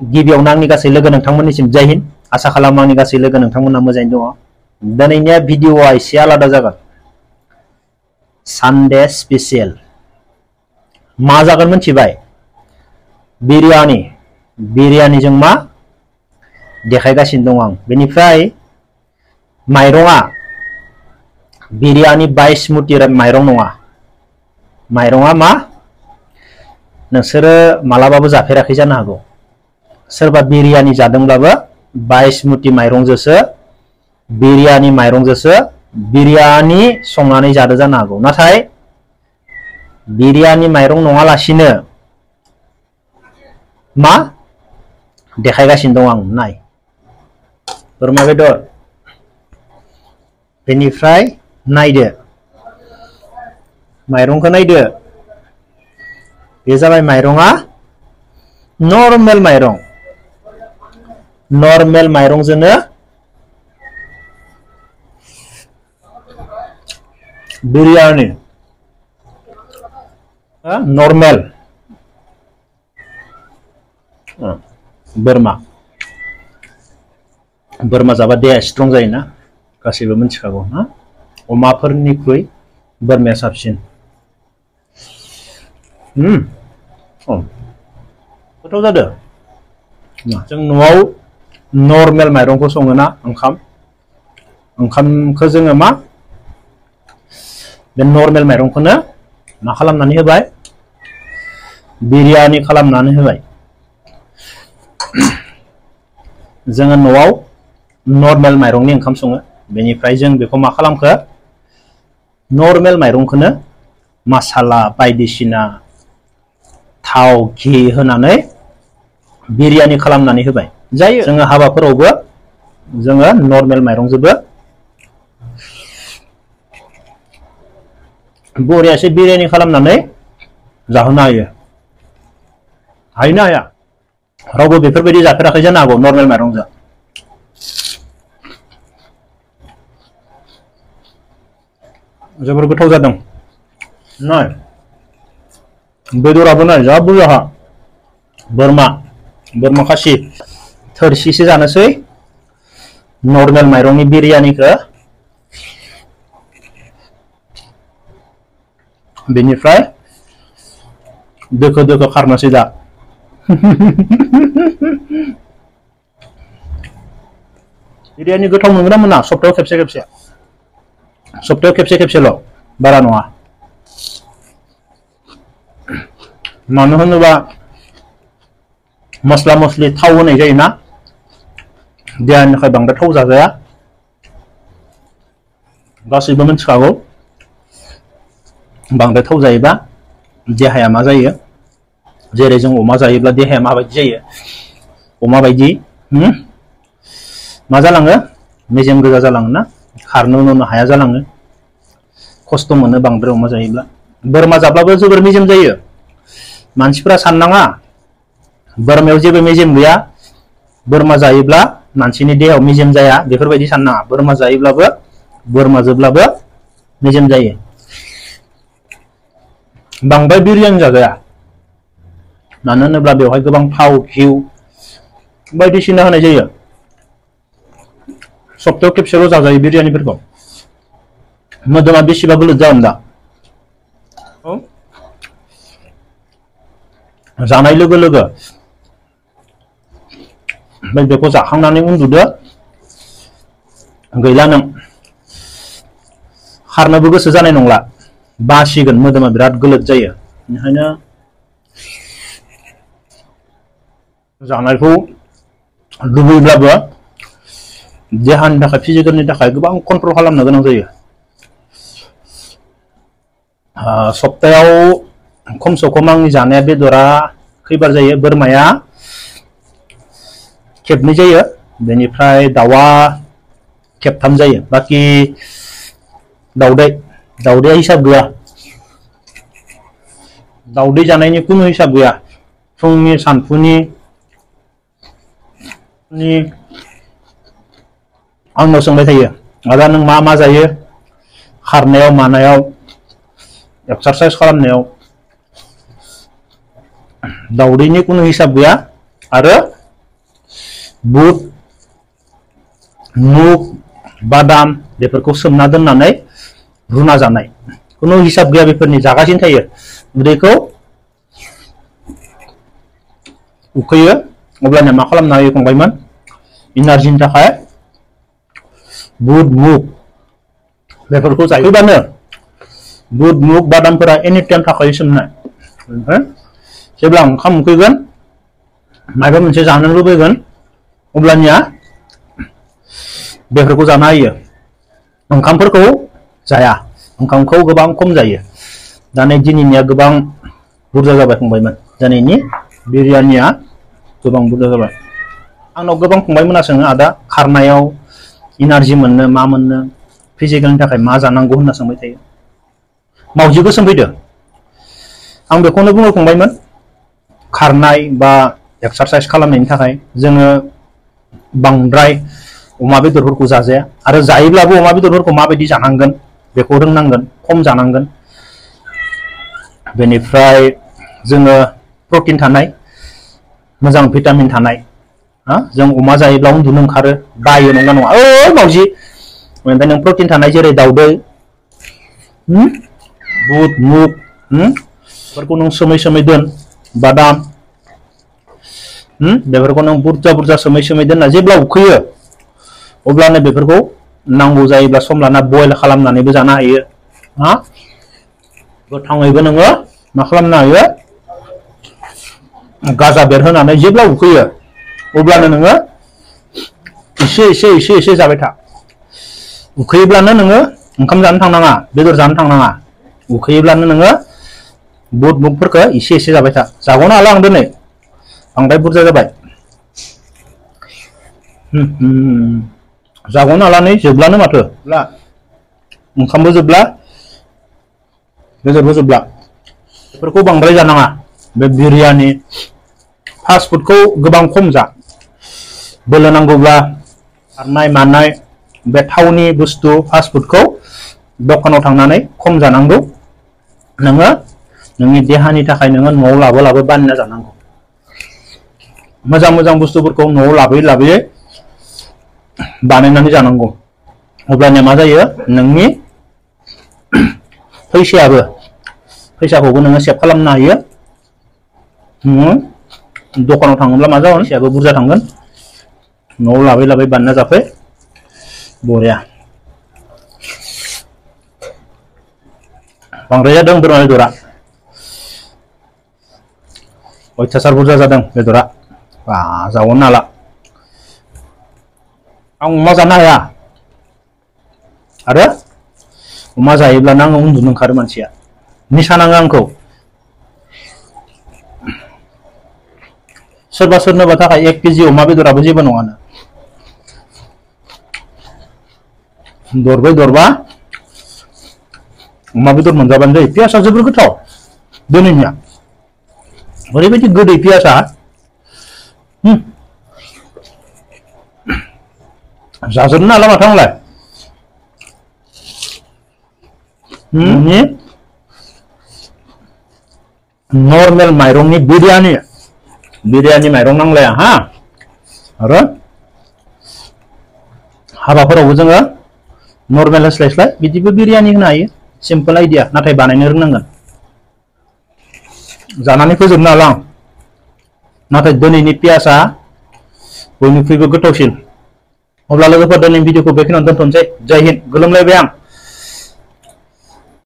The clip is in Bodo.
गिबियावनो आंनि गासै लोगो नोंथांमोननिसिम जय हिन्द आसा खालामो आंनि गासै लोगो नोंथांमोना मोजाङैनो दङ दिनैनिया भिडिअआ एसे आलादा जागोन सानडे स्पेशल मा जागोन मिथिबाय बिरियानिजों मा देखायगासिनो दं आं बेनिफ्राय माइरङा बिरियानि बायसमुति माइरं नङा माइरङा मा नोंसोरो मालाबाबो जाफेराखै जानो हागौ सोरबा बिरियानि जादोंब्लाबो बायसमुति माइरंजोंसो बिरियानि संनानै जादो जानो हागौ नाथाय बिरियानि माइरं नङालासिनो मा देखायगासिनो दं आं नाय बोरमा बेदर बेनिफ्राय नायदो माइरंखौ नायदो बे जाबाय माइरङा नर्मेल माइरंजोंनो बिरियानि नर्मेल बोरमा जाबा देहा स्ट्रं जायोना गासैबो मिथिखागौ ना अमाफोरनिख्रुइ बोरमाया साबसिन गोथाव जादों जों न'आव नर्मेल माइरंखौ सङोना ओंखामखौ जोङो मा बे नर्मेल माइरंखौनो मा खालामनानै होबाय बिरियानि खालामनानै होबाय जोङो न'आव नर्मेल माइरंनि ओंखाम सङो बेनिफ्राय जों बेखौ मा खालामखो नर्मेल माइरंखौनो मसाला बायदिसिना थाव घी होनानै बिरियानि खालामनानै होबाय जायो जोङो हाबाफोरावबो जोङो नर्मेल माइरंजोंबो बरियासे बिरियानि खालामनानै जाहोनो हायो हायोना हाया रावबो बेफोरबायदि जाफेराखै जानो हागौ नर्मेल माइरंजों जोबोर गोथाव जादों नाय बेदराबो नाय जा बुरजा बोरमा खासि थोरसिसे जानोसै नर्मेल माइरंनि बिरियानिखौ बेनिफ्राय दोखो खारनोसै दा बिरियानि गोथाव मोनगोन ना मोना सप्तायाव खेबसेल' बारा नङा मानो होनोबा मस्ला मस्लि थाव होनाय जायोना देहानि थाखाय बांद्राय थाव जाजाया गासैबो मिथिखागौ बांद्राय थाव जायोबा देहाया मा जायो जेरै जों अमा जायोब्ला देहाया माबायदि जायो अमा बायदि मा जालाङो मेजेम गोजा जालाङो ना खारनो हाया जालाङो खस्थ' मोनो बांद्राय अमा जायोब्ला बोरमा जाब्लाबो जोबोर मेजेम जायो मानसिफोरा साननाङा बोरमायाव जेबो मेजेम गैया बोरमा जायोब्ला मानसिनि देहायाव मेजेम जाया बेफोरबायदि साननाङा बोरमा जोब्लाबो मेजेम जायो बांद्राय बिरियानि जाजाया मानो होनोब्ला बेवहाय गोबां थाव घिउ बायदिसिना होनाय जायो सप्तायाव खेबसेल' जाजायो बिरियानिफोरखौ मोदोमा बेसेबा गोलोद जागोन दा जानाय लोगो ओमफ्राय बेखौ जाखांनानै उन्दुदो गैला नों खारनोबो गोसो जानाय नंला बासिगोन मोदोमा बिराद गोलोद जायो बेनिखायनो जानायखौ लुबैब्लाबो देहानि थाखाय फिजिकेलनि थाखाय गोबां कन्ट्रल खालामनो गोनां जायो सप्तायाव खमसे खम आंनि जानाया बेदरा खैबार जायो बोरमाया खेबनै जायो बेनिफ्राय दाउआ खेबथाम जायो बाखि दाउदैया हिसाब गैया दाउदै जानायनि खुनु हिसाब गैया फुंनि सानफुनि आंनाव सोंबाय थायो आदा नों मा जायो खारनायाव मानायाव एक्सारसाइज खालामनायाव दाउदैनि कुनु हिसाब गैया आरो बुट मुग बादाम बेफोरखौ सोमना दोननानै रुना जानाय खुनु हिसाब गैया बेफोरनि जागासिनो थायो उदैखौ उखैयो अब्लानिया मा खालामनो हायो फंबायमोन इनार्जिनि थाखाय बुट मुग बेफोरखौ जायोबानो बुट मुग बादामफोरा एनि टाइम थाखाय सोमनाय जेब्ला ओंखाम उखैगोन माबा मोनसे जानो लुबैगोन अब्लानिया बेफोरखौ जानो हायो ओंखामफोरखौ जाया ओंखामखौ गोबां खम जायो दानि दिनैनिया गोबां बुरजा जाबाय फंबायमोन दिनैनि बिरियानिया गोबां बुरजा जाबाय आंनाव गोबां फंबायमोना सोङो आदा खारनायाव इनार्जि मोननो मा मोननो फिजिकेलनि थाखाय मा जानांगौ होनना सोंबाय थायो मावजिखौ सोंफैदो आं बेखौनो बुङो फंबायमोन खारनाय बा एक्सारसाइज खालामनायनि थाखाय जोङो बांद्राय अमा बेदरफोरखौ जाजाया आरो जायोब्लाबो अमा बेदरफोरखौ माबायदि जानांगोन बेखौ रोंनांगोन खम जानांगोन बेनिफ्राय जोङो प्रटिन थानाय मोजां भिटामिन थानाय जों अमा जायोब्ला उन्दुनो ओंखारो बायो नंगौ नङा मावजि ओमफ्राय नों प्रटिन थानाय जेरै दाउदै बुट मुग बेफोरखौ नों सोमै सोमै दोन बादाम बेफोरखौ नों बुरजा बुरजा सोमै सोमै दोनना जेब्ला उखैयो अब्लानो बेफोरखौ नांगौ जायोब्ला सम लाना बयल खालामनानैबो जानो हायो गोथाङैबो नोङो मा खालामनो हायो गाजा बेरहोनानै जेब्ला उखैयो अब्लानो नोङो एसे एसे एसे एसे जाबाय था उखैयोब्लानो नोङो ओंखाम जानो थांनाङा बेदर जानो थांनाङा उखैयोब्लानो नोङो बुट मुगफोरखौ एसे एसे जाबाय था जागौनो हाला आं दिनै बांद्राय बुरजा जाबाय जागौनो हाला नै जोबलानो माथो ओंखामबो जोबला बेदरबो जोबला बेफोरखौ बांद्राय जानाङा बे बिरियानि फास्ट फुडखौ गोबां खम जा बोलो नांगौब्ला खारनाय मानाय बे थावनि बुस्थु फास्ट फुडखौ दखानाव थांनानै खम जानांगौ नोङो नोंनि देहानि थाखाय नोङो न'आव लाबो बानायना जानांगौ मोजां मोजां बुस्थुफोरखौ न'आव लाबोयै बानायनानै जानांगौ अब्लानिया मा जायो नोंनि फैसाखौबो नोङो सेभ खालामनो हायो दखानाव थाङोब्ला मा जागोन फैसायाबो बुरजा थांगोन न'आव लाबोयै बानायना जाफै बरिया बांद्राय जादों बोरमा बेदरा अयथासार बुरजा जादों बेदरा जागौनो हाला आं अमा जानो हाया आरो अमा जायोब्लानो आङो उन्दुनो ओंखारो मानसिया निसा नाङो आंखौ सोरबा सोरनोबा थाखाय 1 केजि अमा बेदराबो जेबो नङानो दरब्रै दरबा अमा बेदर मोनजाबानो जायो पियासा जोबोर गोथाव दिनैनिया ओरैबायदि गोदै पियासा जाजोबनो हाला माथो आंलाय नर्मेल माइरंनि बिरियानि माइरं नांलाया आरो हाबाफोरावबो जोङो नर्मेल होस्लायस्लाय बिदिबो बिरियानि होनो हायो सिम्पल आइडिया नाथाय बानायनो रोंनांगोन जानानै फोजोबनो हाला आं नाथाय दिनैनि पियासा बयनिख्रुइबो गोथावसिन अब्ला लोगोफोर दिनैनि भिडिअखौ बेखिनियावनो दोनथ'नोसै जय हिन्द गोलोमलायबाय आं